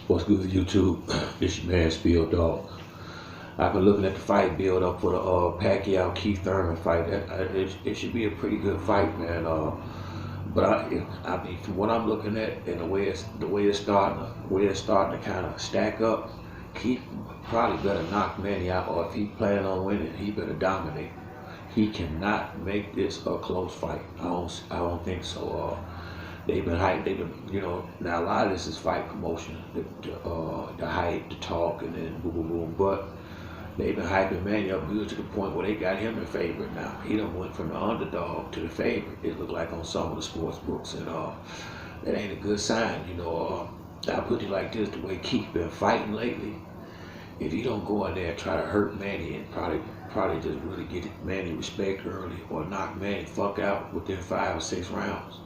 What's good, YouTube? This your man, Spill Dog. I've been looking at the fight build up for the Pacquiao Keith Thurman fight. It should be a pretty good fight, man. But I mean, from what I'm looking at and the way it's starting to kind of stack up, Keith probably better knock Manny out, or if he plan on winning, he better dominate. He cannot make this a close fight. I don't think so. They've been hyped. They've been, now a lot of this is fight promotion, the hype, the talk, and then boom, boom, boom. But they've been hyping Manny up good to the point where they got him the favorite now. He done went from the underdog to the favorite. It looked like on some of the sports books, and that ain't a good sign. I'll put it like this: the way Keith been fighting lately, if he don't go in there and try to hurt Manny and probably just really get Manny respect early, or knock Manny fuck out within 5 or 6 rounds,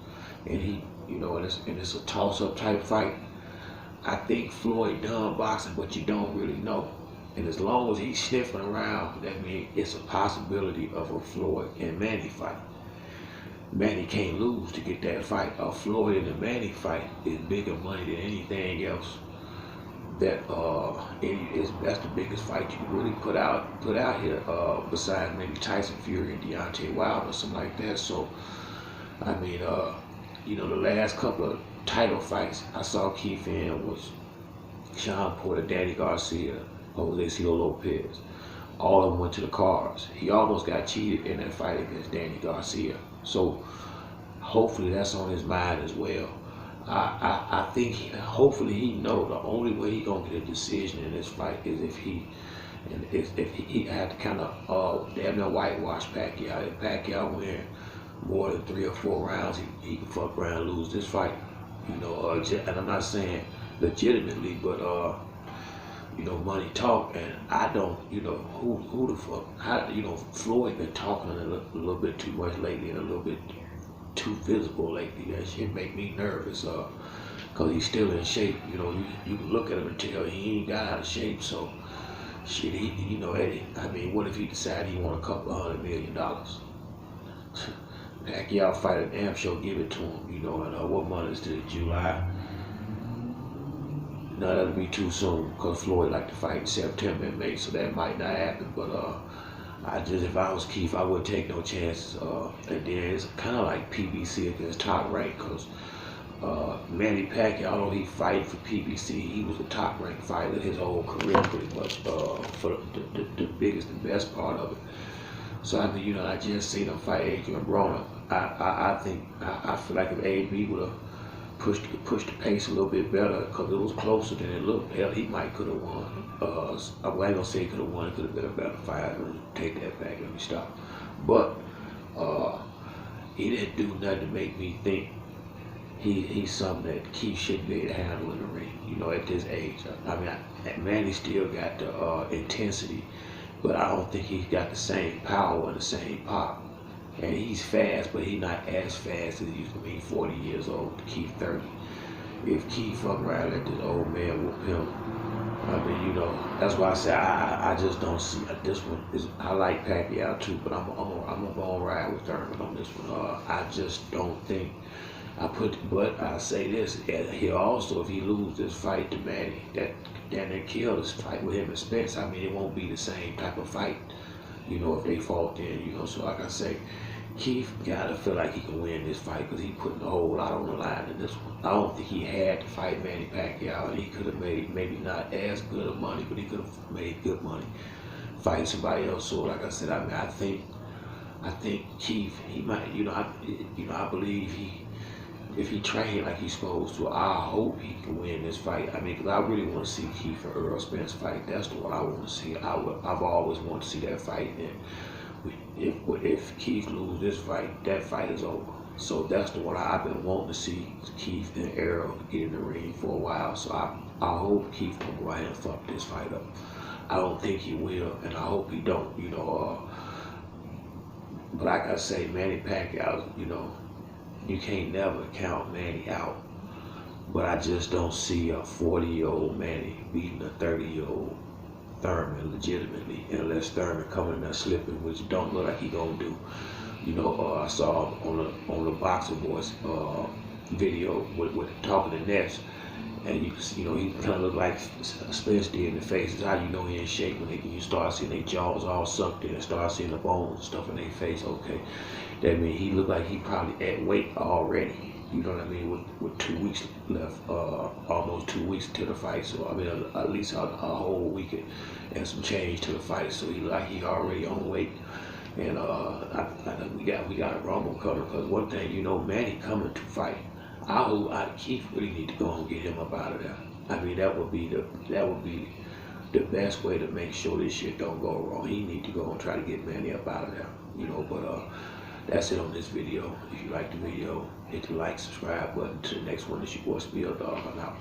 and it's a toss-up type fight. I think Floyd done boxing, but you don't really know. And as long as he's sniffing around, that means it's a possibility of a Floyd and Manny fight. Manny can't lose to get that fight. A Floyd and a Manny fight is bigger money than anything else. That's the biggest fight you can really put out here, besides maybe Tyson Fury and Deontay Wilder or something like that. So, I mean, the last couple of title fights I saw Keith in was Sean Porter, Danny Garcia, Jose Lopez. All of them went to the cards. He almost got cheated in that fight against Danny Garcia. So hopefully that's on his mind as well. I think hopefully he know the only way he gonna get a decision in this fight is if he had to kind of damn near whitewash Pacquiao. If Pacquiao win more than 3 or 4 rounds, he can fuck around and lose this fight. And I'm not saying legitimately, but money talk, and I don't, who the fuck, Floyd been talking a little bit too much lately and a little bit too visible lately. That shit make me nervous, cause he's still in shape. You can look at him and tell he ain't got out of shape. So shit, Eddie. I mean, what if he decided he want a couple of $100 million? Pacquiao fight a damn sure give it to him. And what month is this? July. No, that'll be too soon, because Floyd like to fight in September and May, so that might not happen. But if I was Keith, I wouldn't take no chances. And then it's kind of like PBC against Top Rank, because Manny Pacquiao, although he fighting for PBC, he was a Top Rank fighter his whole career pretty much, for the biggest and best part of it. So I mean, I just seen him fight Adrian Broner. I feel like if AB would have pushed the pace a little bit better, because it was closer than it looked. Hell, he might could have won. I ain't gonna say he could have won. It could have been a better fight. I'm gonna take that back. Let me stop. But he didn't do nothing to make me think he's something that Keith shouldn't be able to handle in the ring. At this age. I mean, Manny still got the intensity, but I don't think he's got the same power and the same pop. And he's fast, but he's not as fast as he used to be. 40 years old, Keith 30. If Keith fuck around, let this old man whoop him. I mean, that's why I say I just don't see this one. I like Pacquiao too, but I'm gonna ride with Thurman on this one. I just don't think but I say this, he also, if he lose this fight to Manny, that kill this fight with him and Spence. I mean, it won't be the same type of fight, if they fought then, so like I say, Keith gotta feel like he can win this fight, because he putting a whole lot on the line in this one. I don't think he had to fight Manny Pacquiao. He could have made maybe not as good of money, but he could have made good money fighting somebody else. So like I said, I mean, I think Keith, he might, I believe if he trained like he's supposed to, I hope he can win this fight. I mean, because I really want to see Keith and Earl Spence fight. That's the one I want to see. I've always wanted to see that fight. And if Keith loses this fight, that fight is over. So that's the one I've been wanting to see, Keith and Earl get in the ring for a while. So I hope Keith can go ahead and fuck this fight up. I don't think he will, and I hope he don't. But like I say, Manny Pacquiao, you can't never count Manny out. But I just don't see a 40-year-old Manny beating a 30-year-old Thurman legitimately, unless Thurman coming in there slipping, which don't look like he gonna do. I saw on the Boxing Boys video with talking to Ness, And you can see, he kind of look like Spencer in the face. It's how you know he in shape when you start seeing their jaws all sucked in and start seeing the bones and stuff in their face. Okay, that means he look like he probably at weight already. You know what I mean? With 2 weeks left, almost 2 weeks to the fight. So I mean, at least a whole week and some change to the fight. So he like he already on weight. And we got a rumble cover because one thing Manny coming to fight. Keith really need to go and get him up out of there. I mean that would be the best way to make sure this shit don't go wrong. He need to go and try to get Manny up out of there. But that's it on this video. If you like the video, hit the like, subscribe button. To the next one, it's your boy Spill Dog. I'm out.